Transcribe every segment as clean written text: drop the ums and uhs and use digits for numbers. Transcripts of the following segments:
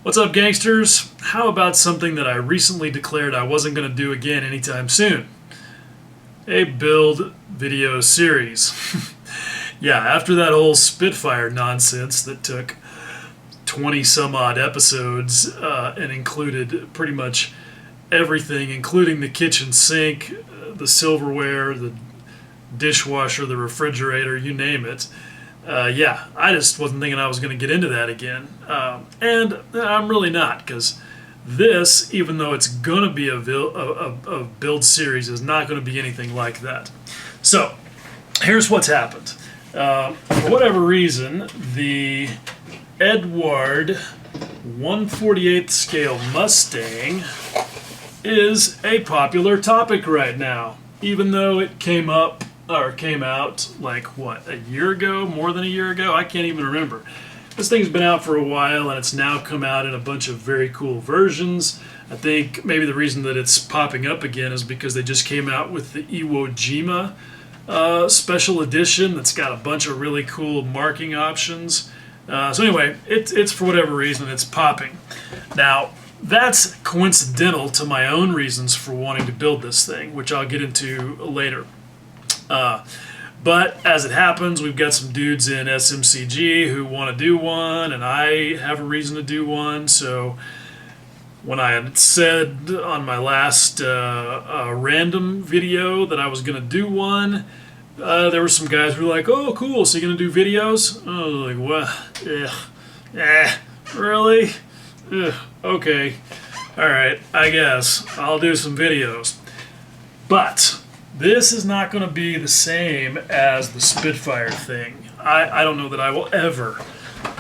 What's up, gangsters? How about something that I recently declared I wasn't going to do again anytime soon? A build video series. Yeah, after that whole Spitfire nonsense that took 20 some odd episodes and included pretty much everything, including the kitchen sink, the silverware, the dishwasher, the refrigerator, you name it. Yeah, I just wasn't thinking I was going to get into that again. And I'm really not, because this, even though it's going to be a build series, is not going to be anything like that. So, here's what's happened. For whatever reason, the Eduard 1/48 scale Mustang is a popular topic right now, even though it came out like what, a year ago, more than a year ago? I can't even remember. This thing's been out for a while, and it's now come out in a bunch of very cool versions. I think maybe the reason that it's popping up again is because they just came out with the Iwo Jima special edition that's got a bunch of really cool marking options. So anyway, it's for whatever reason it's popping. Now, that's coincidental to my own reasons for wanting to build this thing, which I'll get into later. But as it happens, we've got some dudes in SMCG who want to do one, and I have a reason to do one. So when I had said on my last random video that I was going to do one, there were some guys who were like, "Oh, cool, so you're going to do videos?" I was like, "Well, really? Ugh, okay, all right, I guess I'll do some videos." But this is not going to be the same as the Spitfire thing. I don't know that I will ever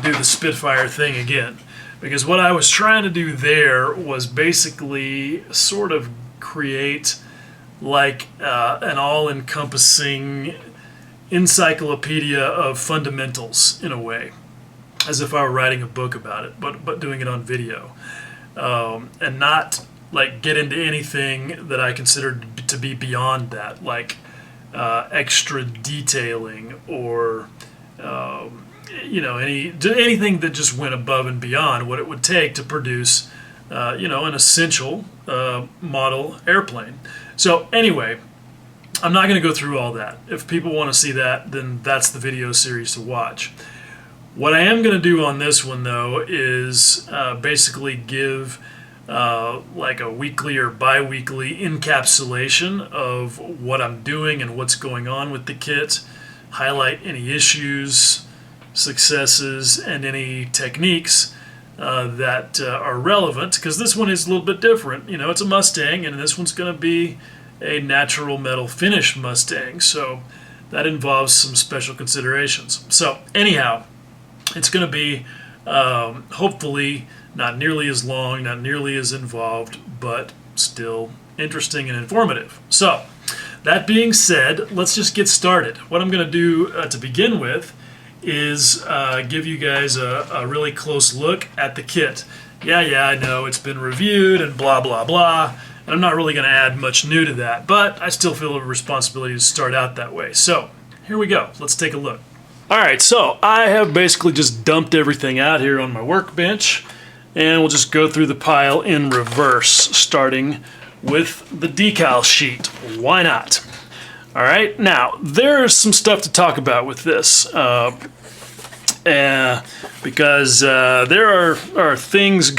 do the Spitfire thing again, because what I was trying to do there was basically sort of create like an all-encompassing encyclopedia of fundamentals in a way, as if I were writing a book about it, but doing it on video, and not like get into anything that I considered to be beyond that, like extra detailing or anything that just went above and beyond what it would take to produce an essential model airplane. So anyway, I'm not going to go through all that. If people want to see that, then that's the video series to watch. What I am going to do on this one, though, is basically give like a weekly or bi-weekly encapsulation of what I'm doing and what's going on with the kit, highlight any issues, successes, and any techniques that are relevant, because this one is a little bit different. You know, it's a Mustang, and this one's going to be a natural metal finish Mustang, so that involves some special considerations. So anyhow, it's going to be hopefully not nearly as long, not nearly as involved, but still interesting and informative. So, that being said, let's just get started. What I'm going to do to begin with is give you guys a really close look at the kit. Yeah, I know it's been reviewed and blah, blah, blah, and I'm not really going to add much new to that, but I still feel a responsibility to start out that way. So, here we go. Let's take a look. Alright, so I have basically just dumped everything out here on my workbench, and we'll just go through the pile in reverse, starting with the decal sheet. Why not? Alright, now, there's some stuff to talk about with this, because there are things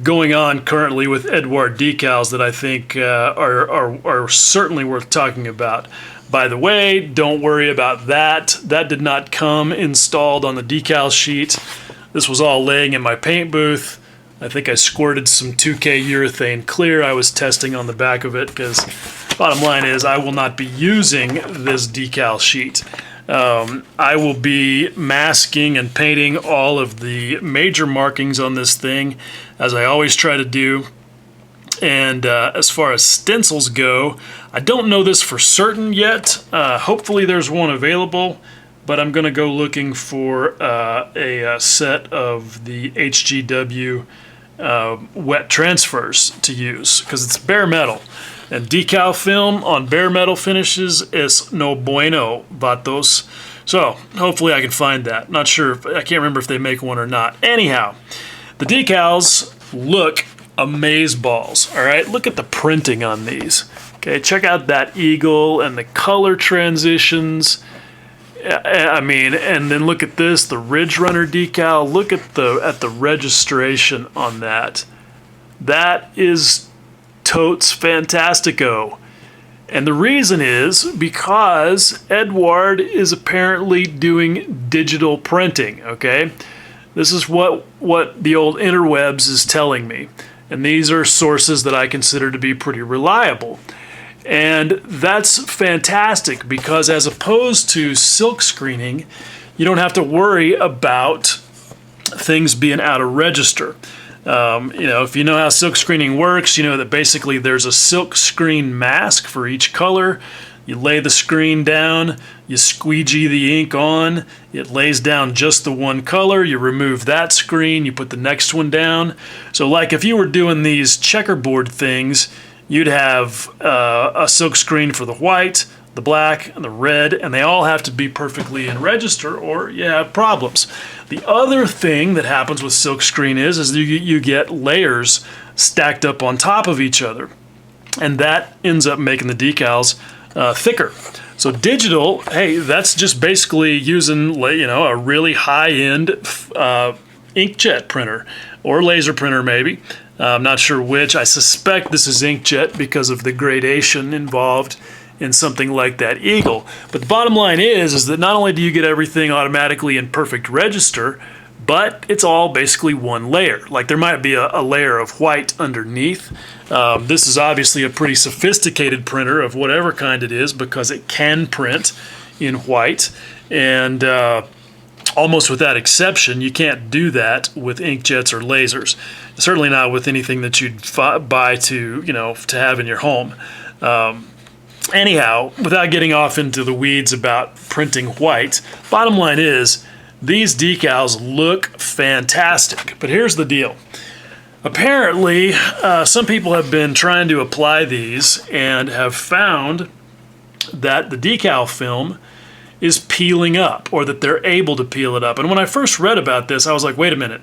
going on currently with Eduard decals that I think are certainly worth talking about. By the way, don't worry about that. That did not come installed on the decal sheet. This was all laying in my paint booth. I think I squirted some 2K urethane clear I was testing on the back of it, because bottom line is I will not be using this decal sheet. I will be masking and painting all of the major markings on this thing, as I always try to do. And as far as stencils go, I don't know this for certain yet. Hopefully there's one available, but I'm going to go looking for a set of the HGW wet transfers to use, because it's bare metal. And decal film on bare metal finishes is no bueno, vatos. So hopefully I can find that. Not sure, I can't remember if they make one or not. Anyhow, The decals look amazeballs, all right? Look at the printing on these. Okay, check out that eagle and the color transitions. I mean, and then look at this, the Ridge Runner decal. Look at the registration on that. That is totes fantastico. And the reason is because Eduard is apparently doing digital printing, okay? This is what the old interwebs is telling me. And these are sources that I consider to be pretty reliable. And that's fantastic because as opposed to silk screening, you don't have to worry about things being out of register. If you know how silk screening works, you know that basically there's a silk screen mask for each color. You lay the screen down, you squeegee the ink on, it lays down just the one color, you remove that screen, you put the next one down. So like if you were doing these checkerboard things, you'd have a silk screen for the white, the black, and the red, and they all have to be perfectly in register or you have problems. The other thing that happens with silk screen is you get layers stacked up on top of each other, and that ends up making the decals thicker. So digital, hey, that's just basically using a really high-end inkjet printer or laser printer maybe. I'm not sure which. I suspect this is inkjet because of the gradation involved in something like that eagle. But the bottom line is that not only do you get everything automatically in perfect register, but it's all basically one layer. Like there might be a layer of white underneath. This is obviously a pretty sophisticated printer of whatever kind it is because it can print in white. And almost without exception, you can't do that with inkjets or lasers. Certainly not with anything that you'd buy to have in your home. Anyhow, without getting off into the weeds about printing white, bottom line is these decals look fantastic. But here's the deal. Apparently, some people have been trying to apply these and have found that the decal film is peeling up, or that they're able to peel it up. And when I first read about this, I was like, wait a minute.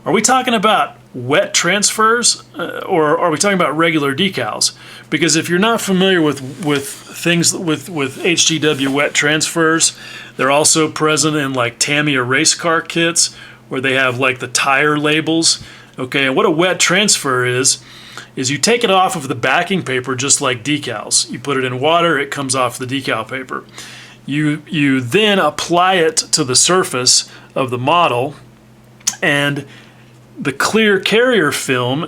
Are we talking about wet transfers or are we talking about regular decals? Because if you're not familiar with things with HGW wet transfers, they're also present in like Tamiya race car kits where they have like the tire labels. Okay, and what a wet transfer is you take it off of the backing paper just like decals. You put it in water, it comes off the decal paper. You then apply it to the surface of the model, and the clear carrier film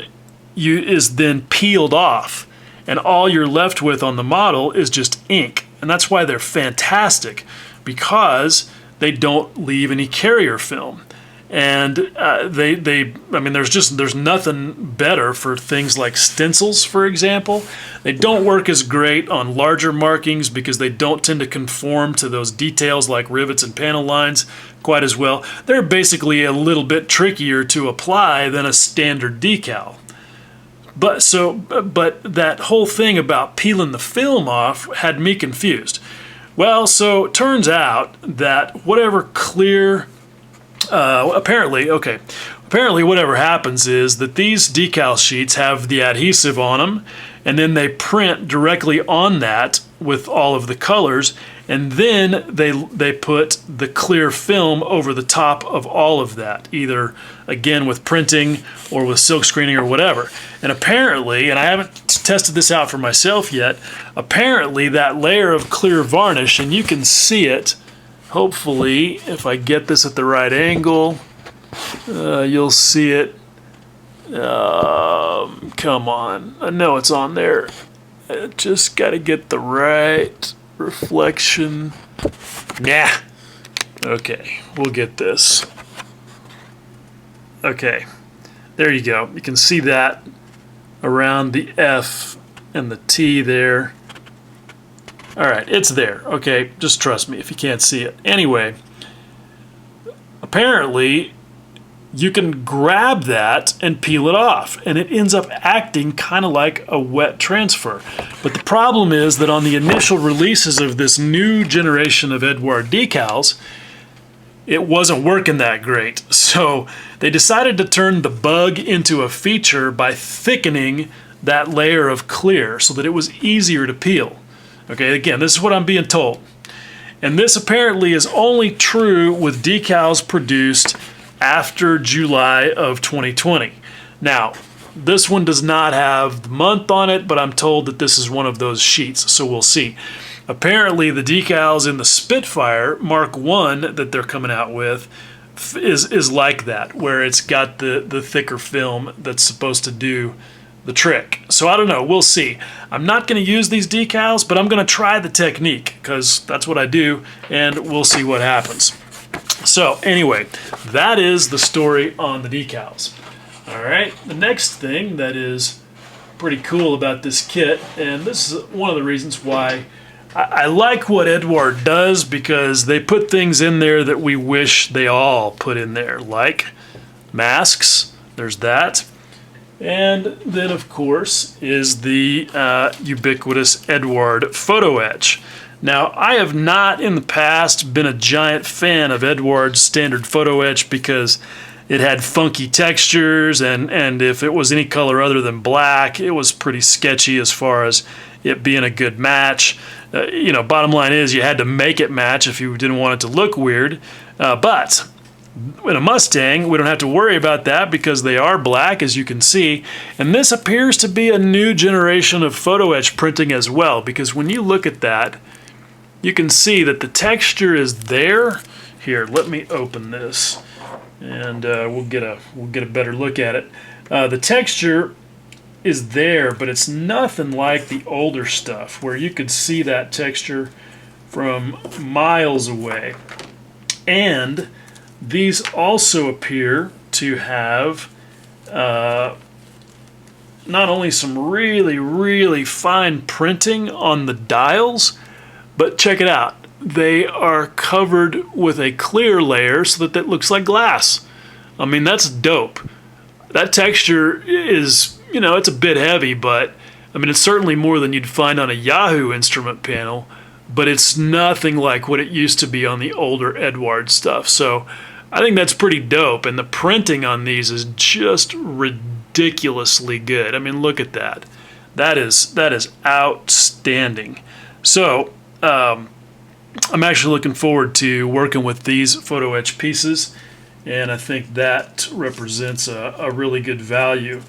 is then peeled off, and all you're left with on the model is just ink. And that's why they're fantastic, because they don't leave any carrier film. And there's nothing better for things like stencils, for example. They don't work as great on larger markings because they don't tend to conform to those details like rivets and panel lines quite as well. They're basically a little bit trickier to apply than a standard decal. But that whole thing about peeling the film off had me confused. Well, so it turns out that whatever clear apparently whatever happens is that these decal sheets have the adhesive on them, and then they print directly on that with all of the colors, and then they put the clear film over the top of all of that, either again with printing or with silk screening or whatever. And apparently, and I haven't tested this out for myself yet, apparently that layer of clear varnish, and you can see it. Hopefully, if I get this at the right angle, you'll see it. Come on. I know it's on there. I just got to get the right reflection. Nah. Okay, we'll get this. Okay, there you go. You can see that around the F and the T there. All right, it's there. Okay, just trust me if you can't see it. Anyway, apparently you can grab that and peel it off, and it ends up acting kind of like a wet transfer. But the problem is that on the initial releases of this new generation of Eduard decals, it wasn't working that great. So they decided to turn the bug into a feature by thickening that layer of clear so that it was easier to peel. Okay, again, this is what I'm being told. And this apparently is only true with decals produced after July of 2020. Now, this one does not have the month on it, but I'm told that this is one of those sheets, so we'll see. Apparently, the decals in the Spitfire Mark I that they're coming out with is like that, where it's got the thicker film that's supposed to do the trick. So I don't know, we'll see. I'm not going to use these decals, but I'm going to try the technique because that's what I do, and we'll see what happens. So anyway, that is the story on the decals. All right, the next thing that is pretty cool about this kit, and this is one of the reasons why I like what Eduard does, because they put things in there that we wish they all put in there, like masks, there's that. And then, of course, is the ubiquitous Eduard photoetch. Now, I have not in the past been a giant fan of Eduard's standard photoetch because it had funky textures, and if it was any color other than black, it was pretty sketchy as far as it being a good match. Bottom line is you had to make it match if you didn't want it to look weird. But in a Mustang, we don't have to worry about that because they are black, as you can see. And this appears to be a new generation of photoetch printing as well, because when you look at that, you can see that the texture is there. Here, let me open this, and we'll get a better look at it. The texture is there, but it's nothing like the older stuff where you could see that texture from miles away. And these also appear to have not only some really, really fine printing on the dials, but check it out. They are covered with a clear layer so that looks like glass. I mean, that's dope. That texture is, it's a bit heavy, but I mean, it's certainly more than you'd find on a Yahoo instrument panel, but it's nothing like what it used to be on the older Eduard stuff. So I think that's pretty dope, and the printing on these is just ridiculously good. I mean, look at that. That is outstanding. So I'm actually looking forward to working with these photo etch pieces, and I think that represents a really good value.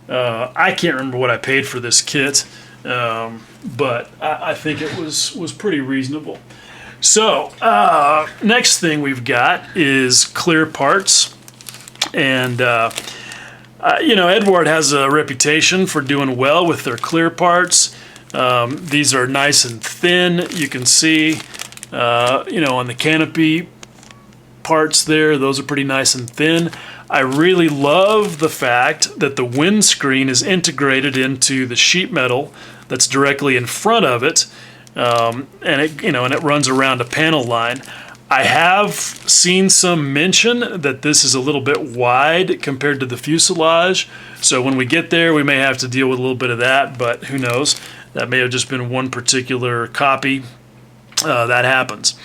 I can't remember what I paid for this kit, but I think it was pretty reasonable. So next thing we've got is clear parts, and Eduard has a reputation for doing well with their clear parts. These are nice and thin. You can see, on the canopy parts there, those are pretty nice and thin. I really love the fact that the windscreen is integrated into the sheet metal that's directly in front of it, and it runs around a panel line. I have seen some mention that this is a little bit wide compared to the fuselage, so when we get there we may have to deal with a little bit of that, but who knows, that may have just been one particular copy. That happens.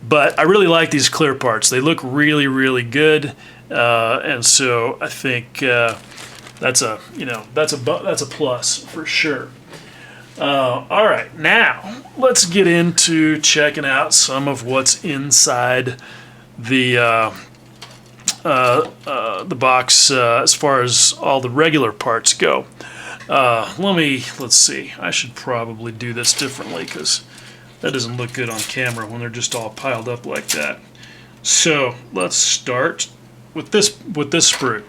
But I really like these clear parts. They look really, really good, and so I think that's a plus for sure. All right, now let's get into checking out some of what's inside the box as far as all the regular parts go. Let's see. I should probably do this differently because that doesn't look good on camera when they're just all piled up like that. So let's start with this sprue.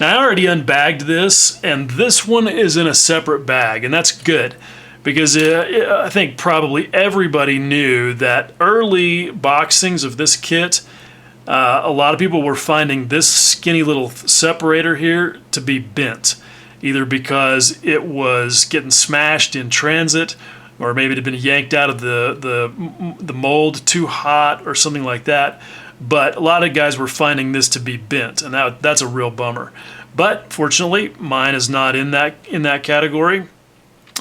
Now I already unbagged this, and this one is in a separate bag, and that's good because I think probably everybody knew that early boxings of this kit, a lot of people were finding this skinny little separator here to be bent, either because it was getting smashed in transit, or maybe it had been yanked out of the mold too hot or something like that. But a lot of guys were finding this to be bent, and that's a real bummer. But fortunately, mine is not in that category,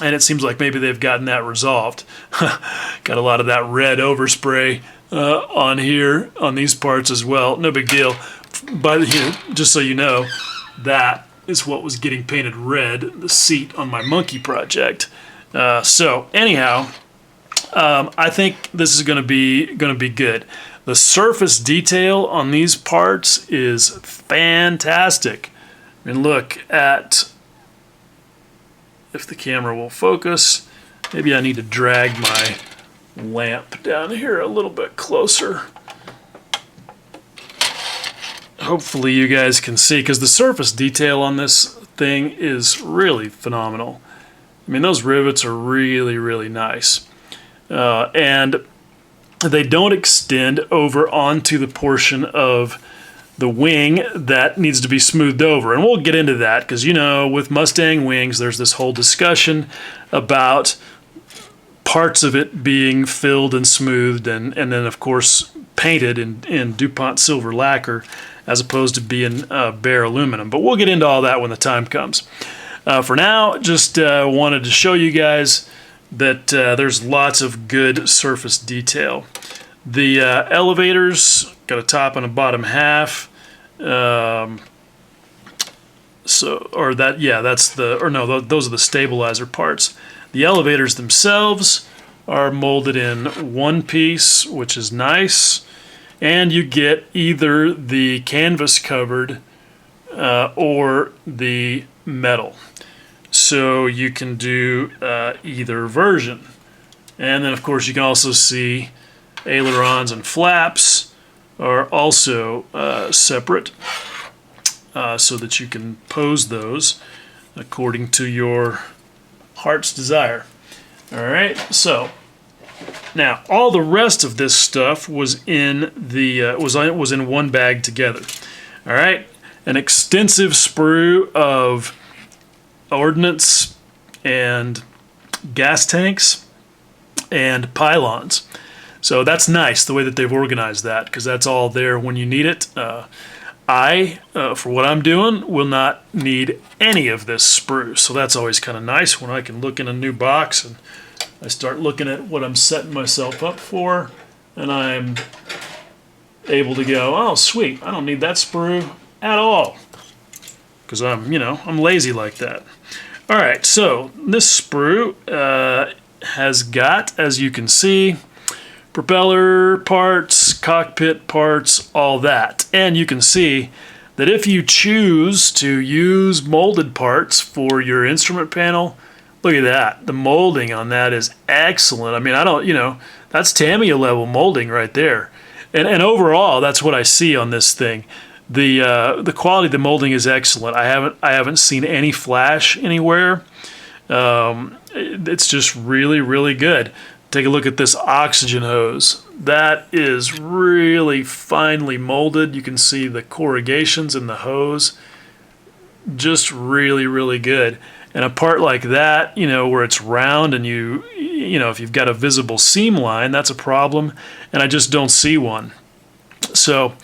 and it seems like maybe they've gotten that resolved. Got a lot of that red overspray on here on these parts as well. No big deal. But just so you know, that is what was getting painted red, the seat on my monkey project. So anyhow, I think this is going to be good. The surface detail on these parts is fantastic. I mean, look at, if the camera will focus, maybe I need to drag my lamp down here a little bit closer. Hopefully you guys can see, because the surface detail on this thing is really phenomenal. I mean, those rivets are really, really nice. And they don't extend over onto the portion of the wing that needs to be smoothed over. And we'll get into that because, you know, with Mustang wings, there's this whole discussion about parts of it being filled and smoothed and then, of course, painted in DuPont silver lacquer as opposed to being bare aluminum. But we'll get into all that when the time comes. For now, just wanted to show you guys that there's lots of good surface detail. The elevators got a top and a bottom half. Those are the stabilizer parts. The elevators themselves are molded in one piece, which is nice, and you get either the canvas covered or the metal. So you can do either version. And then of course you can also see ailerons and flaps are also separate so that you can pose those according to your heart's desire. Alright, so now all the rest of this stuff was in the was in one bag together. Alright, an extensive sprue of ordnance and gas tanks and pylons. So that's nice the way that they've organized that, because that's all there when you need it. For what I'm doing, will not need any of this sprue, so that's always kind of nice when I can look in a new box and I start looking at what I'm setting myself up for, and I'm able to go, oh sweet, I don't need that sprue at all, because I'm lazy like that. All right, so this sprue has got, as you can see, propeller parts, cockpit parts, all that. And you can see that if you choose to use molded parts for your instrument panel, look at that. The molding on that is excellent. I mean, that's Tamiya level molding right there. And overall, that's what I see on this thing. The quality of the molding is excellent. I haven't seen any flash anywhere. It's just really, really good. Take a look at this oxygen hose. That is really finely molded. You can see the corrugations in the hose. Just really, really good. And a part like that, where it's round and if you've got a visible seam line, that's a problem. And I just don't see one. So,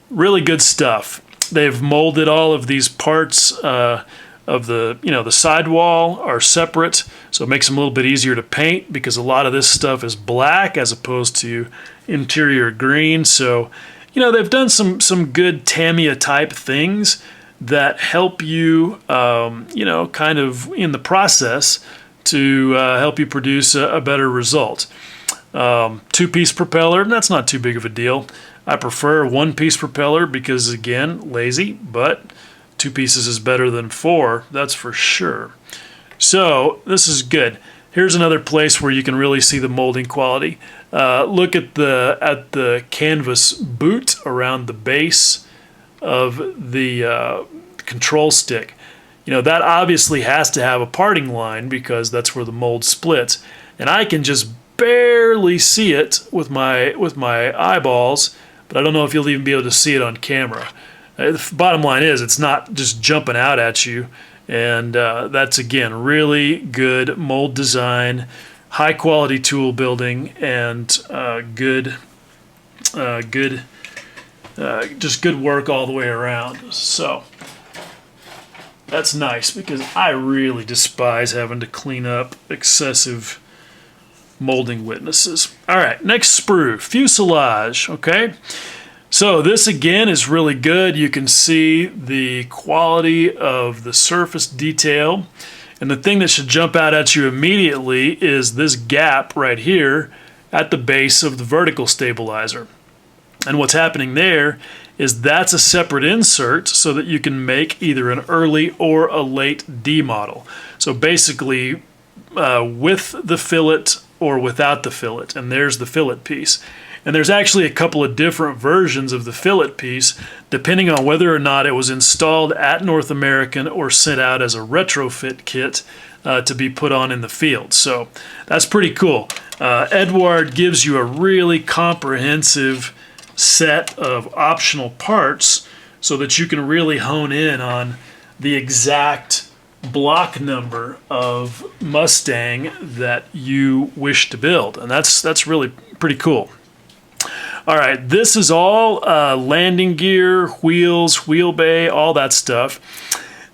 really good stuff. They've molded all of these parts of the sidewall are separate, so it makes them a little bit easier to paint because a lot of this stuff is black as opposed to interior green. So, they've done some good Tamiya type things that help you, kind of in the process to help you produce a better result. Two-piece propeller, and that's not too big of a deal. I prefer one-piece propeller because, again, lazy, but 2 pieces is better than 4, that's for sure. So this is good. Here's another place where you can really see the molding quality. Look at the canvas boot around the base of the control stick. That obviously has to have a parting line because that's where the mold splits, and I can just barely see it with my eyeballs, but I don't know if you'll even be able to see it on camera. The bottom line is it's not just jumping out at you, and that's, again, really good mold design, high quality tool building, and just good work all the way around. So that's nice because I really despise having to clean up excessive molding witnesses. All right, next sprue, fuselage, okay? So this again is really good. You can see the quality of the surface detail. And the thing that should jump out at you immediately is this gap right here at the base of the vertical stabilizer. And what's happening there is that's a separate insert so that you can make either an early or a late D model. So basically with the fillet or without the fillet, and there's the fillet piece. And there's actually a couple of different versions of the fillet piece depending on whether or not it was installed at North American or sent out as a retrofit kit to be put on in the field. So that's pretty cool. Eduard gives you a really comprehensive set of optional parts so that you can really hone in on the exact block number of Mustang that you wish to build. And that's really pretty cool. All right, this is all landing gear, wheels, wheel bay, all that stuff.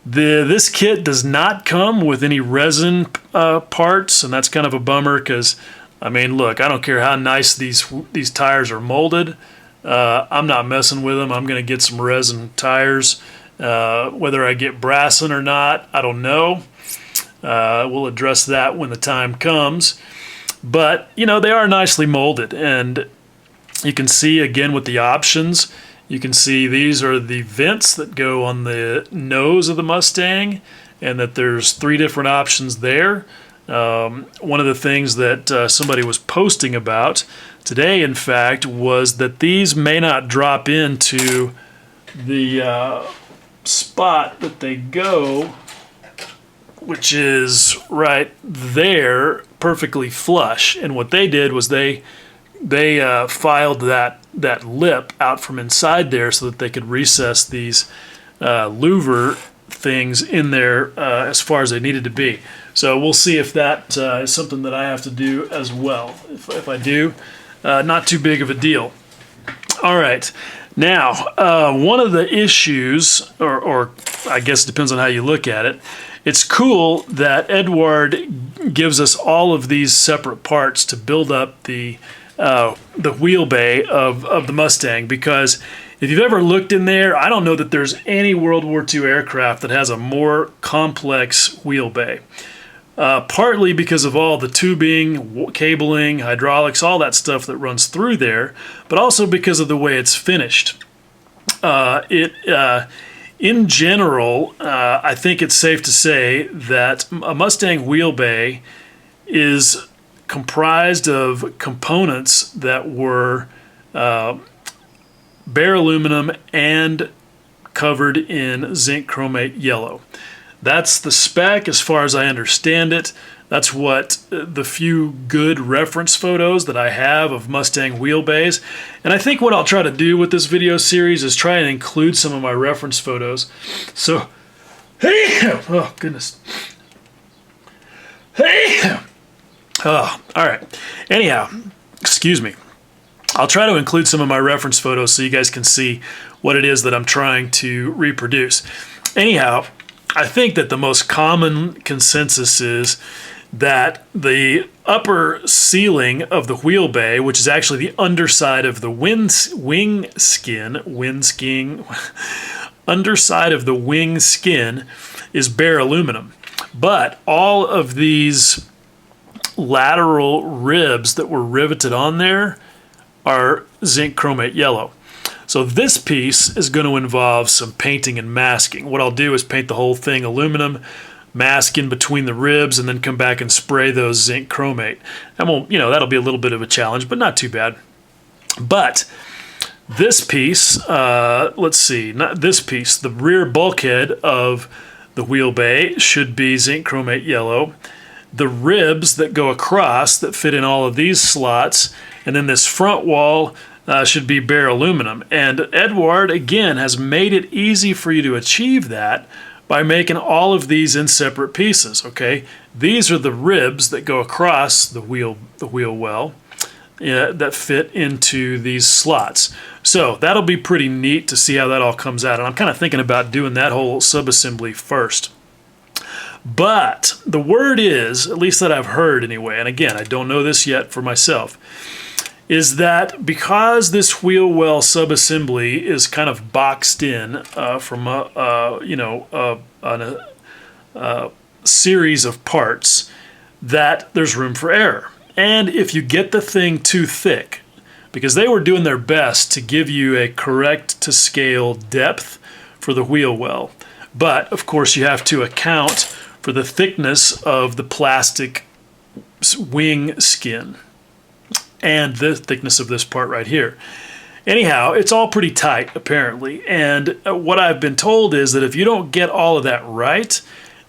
This kit does not come with any resin parts, and that's kind of a bummer because, I mean, look, I don't care how nice these tires are molded. I'm not messing with them. I'm going to get some resin tires. Whether I get Brasson or not, I don't know. We'll address that when the time comes. But, you know, they are nicely molded, and you can see again with the options, you can see these are the vents that go on the nose of the Mustang, and that there's 3 different options there. One of the things that somebody was posting about today, in fact, was that these may not drop into the spot that they go, which is right there, perfectly flush. And what they did was they filed that lip out from inside there so that they could recess these louver things in there as far as they needed to be. So we'll see if that is something that I have to do as well. If I do, not too big of a deal. All right. Now, one of the issues, or I guess it depends on how you look at it, it's cool that Eduard gives us all of these separate parts to build up the wheel bay of the Mustang, because if you've ever looked in there, I don't know that there's any World War II aircraft that has a more complex wheel bay. Partly because of all the tubing, cabling, hydraulics, all that stuff that runs through there, but also because of the way it's finished. In general, I think it's safe to say that a Mustang wheel bay is comprised of components that were bare aluminum and covered in zinc chromate yellow. That's the spec as far as I understand it. That's what the few good reference photos that I have of Mustang wheelbays. And I think what I'll try to do with this video series is try and include some of my reference photos. So, oh goodness. Oh, all right. Anyhow, excuse me. I'll try to include some of my reference photos so you guys can see what it is that I'm trying to reproduce. Anyhow, I think that the most common consensus is that the upper ceiling of the wheel bay, which is actually the underside of the underside of the wing skin, is bare aluminum. But all of these lateral ribs that were riveted on there are zinc chromate yellow. So this piece is going to involve some painting and masking. What I'll do is paint the whole thing aluminum, mask in between the ribs, and then come back and spray those zinc chromate. And we'll, that'll be a little bit of a challenge, but not too bad. But this piece, let's see, not this piece, the rear bulkhead of the wheel bay should be zinc chromate yellow. The ribs that go across that fit in all of these slots, and then this front wall should be bare aluminum. And Eduard, again, has made it easy for you to achieve that by making all of these in separate pieces, okay? These are the ribs that go across the wheel well that fit into these slots. So that'll be pretty neat to see how that all comes out. And I'm kind of thinking about doing that whole subassembly first. But the word is, at least that I've heard anyway, and again, I don't know this yet for myself, is that because this wheel well subassembly is kind of boxed in from a series of parts, that there's room for error. And if you get the thing too thick, because they were doing their best to give you a correct to scale depth for the wheel well, but of course you have to account for the thickness of the plastic wing skin and the thickness of this part right here. Anyhow, it's all pretty tight apparently, and what I've been told is that if you don't get all of that right,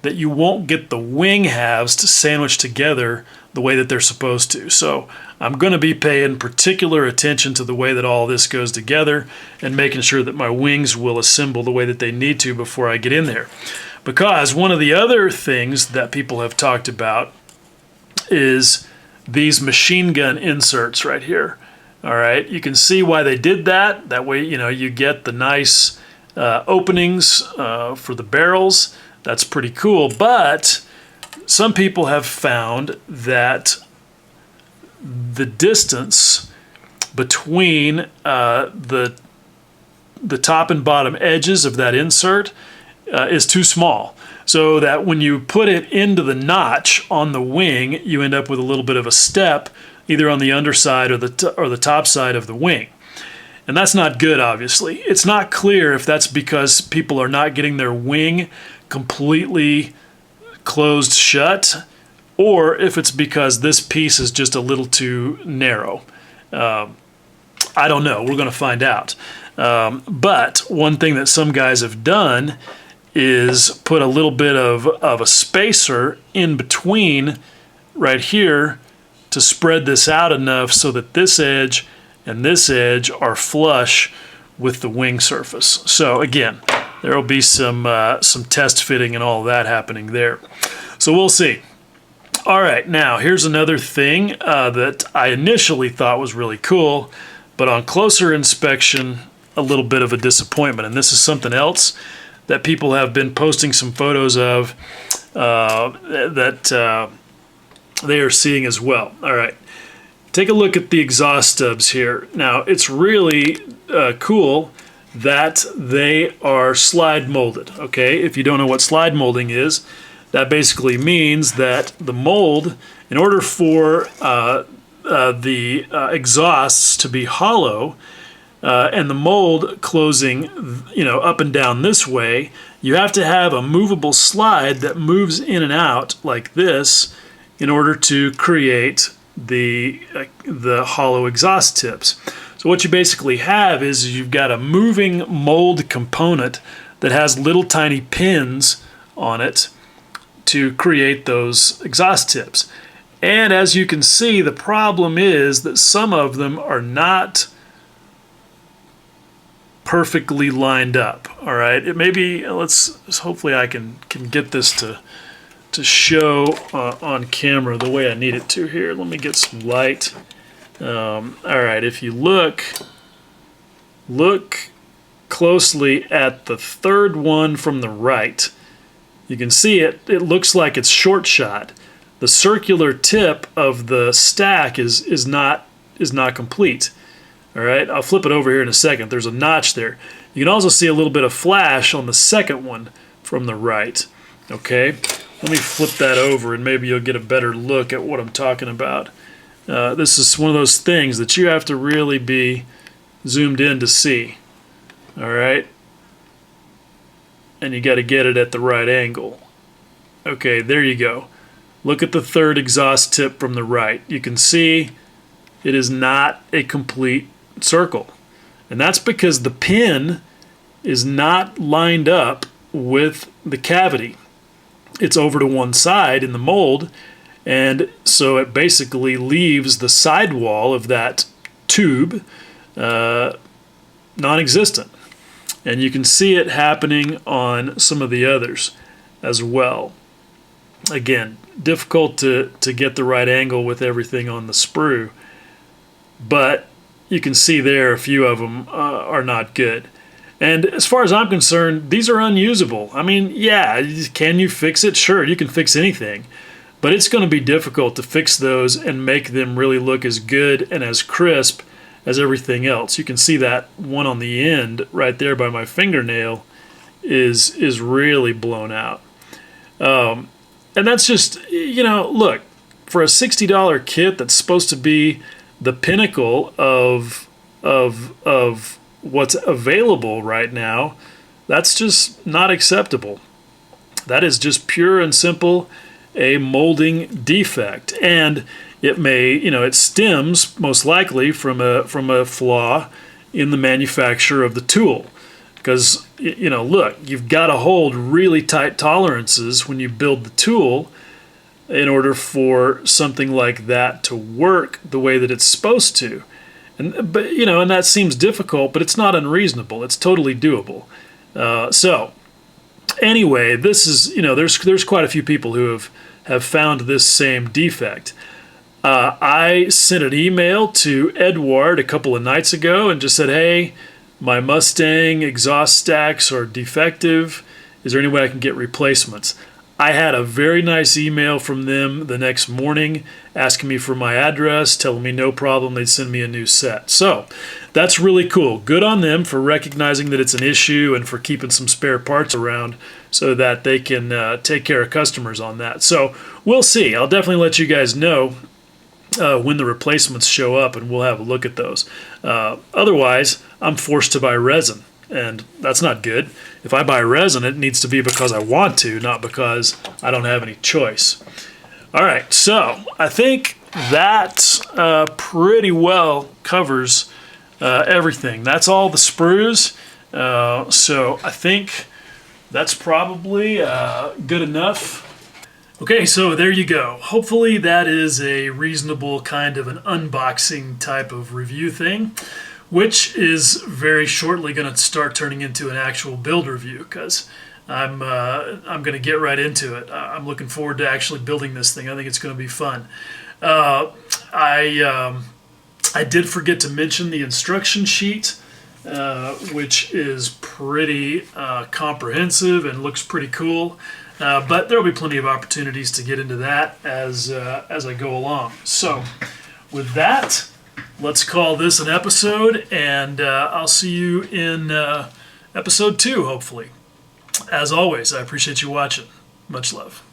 that you won't get the wing halves to sandwich together the way that they're supposed to. So I'm going to be paying particular attention to the way that all this goes together and making sure that my wings will assemble the way that they need to before I get in there. Because one of the other things that people have talked about is these machine gun inserts right here. All right, you can see why they did that. That way, you get the nice openings for the barrels. That's pretty cool. But some people have found that the distance between the top and bottom edges of that insert is too small, so that when you put it into the notch on the wing, you end up with a little bit of a step either on the underside or the top side of the wing. And that's not good, obviously. It's not clear if that's because people are not getting their wing completely closed shut, or if it's because this piece is just a little too narrow. I don't know. We're going to find out. But one thing that some guys have done is put a little bit of a spacer in between right here to spread this out enough so that this edge and this edge are flush with the wing surface. So again, there will be some test fitting and all that happening there. So we'll see. All right, now here's another thing that I initially thought was really cool, but on closer inspection, a little bit of a disappointment. And this is something else that people have been posting some photos of that they are seeing as well. All right, take a look at the exhaust stubs here. Now, it's really cool that they are slide molded, okay? If you don't know what slide molding is, that basically means that the mold, in order for the exhausts to be hollow, and the mold closing, up and down this way, you have to have a movable slide that moves in and out like this in order to create the hollow exhaust tips. So what you basically have is you've got a moving mold component that has little tiny pins on it to create those exhaust tips. And as you can see, the problem is that some of them are not perfectly lined up. All right, it may be, hopefully I can get this to show on camera the way I need it to here. Let me get some light. All right, if you look closely at the third one from the right, you can see it looks like it's short shot. The circular tip of the stack is not complete. All right, I'll flip it over here in a second. There's a notch there. You can also see a little bit of flash on the second one from the right. Okay, let me flip that over and maybe you'll get a better look at what I'm talking about. This is one of those things that you have to really be zoomed in to see. All right, and you got to get it at the right angle. Okay, there you go. Look at the third exhaust tip from the right. You can see it is not a complete circle, and that's because the pin is not lined up with the cavity. It's over to one side in the mold, and so it basically leaves the sidewall of that tube non-existent. And you can see it happening on some of the others as well. Again, difficult to get the right angle with everything on the sprue, but you can see there a few of them are not good. And as far as I'm concerned, these are unusable. I mean, yeah, can you fix it? Sure, you can fix anything. But it's going to be difficult to fix those and make them really look as good and as crisp as everything else. You can see that one on the end right there by my fingernail is really blown out. And that's just, look, for a $60 kit that's supposed to be the pinnacle of what's available right now, that's just not acceptable. That is just pure and simple a molding defect, and it may, it stems most likely from a flaw in the manufacture of the tool. Because, look, you've got to hold really tight tolerances when you build the tool in order for something like that to work the way that it's supposed to. And that seems difficult, but it's not unreasonable. It's totally doable. So anyway, this is, there's quite a few people who have found this same defect. I sent an email to Eduard a couple of nights ago and just said, hey, my Mustang exhaust stacks are defective. Is there any way I can get replacements? I had a very nice email from them the next morning asking me for my address, telling me no problem, they'd send me a new set. So that's really cool. Good on them for recognizing that it's an issue and for keeping some spare parts around so that they can take care of customers on that. So we'll see. I'll definitely let you guys know when the replacements show up, and we'll have a look at those. Otherwise, I'm forced to buy resin, and that's not good. If I buy resin, it needs to be because I want to, not because I don't have any choice. All right, so I think that pretty well covers everything. That's all the sprues. So I think that's probably good enough. Okay, so there you go. Hopefully that is a reasonable kind of an unboxing type of review thing, which is very shortly going to start turning into an actual build review, because I'm going to get right into it. I'm looking forward to actually building this thing. I think it's going to be fun. I did forget to mention the instruction sheet, which is pretty comprehensive and looks pretty cool. But there will be plenty of opportunities to get into that as I go along. So with that, let's call this an episode, and I'll see you in episode 2, hopefully. As always, I appreciate you watching. Much love.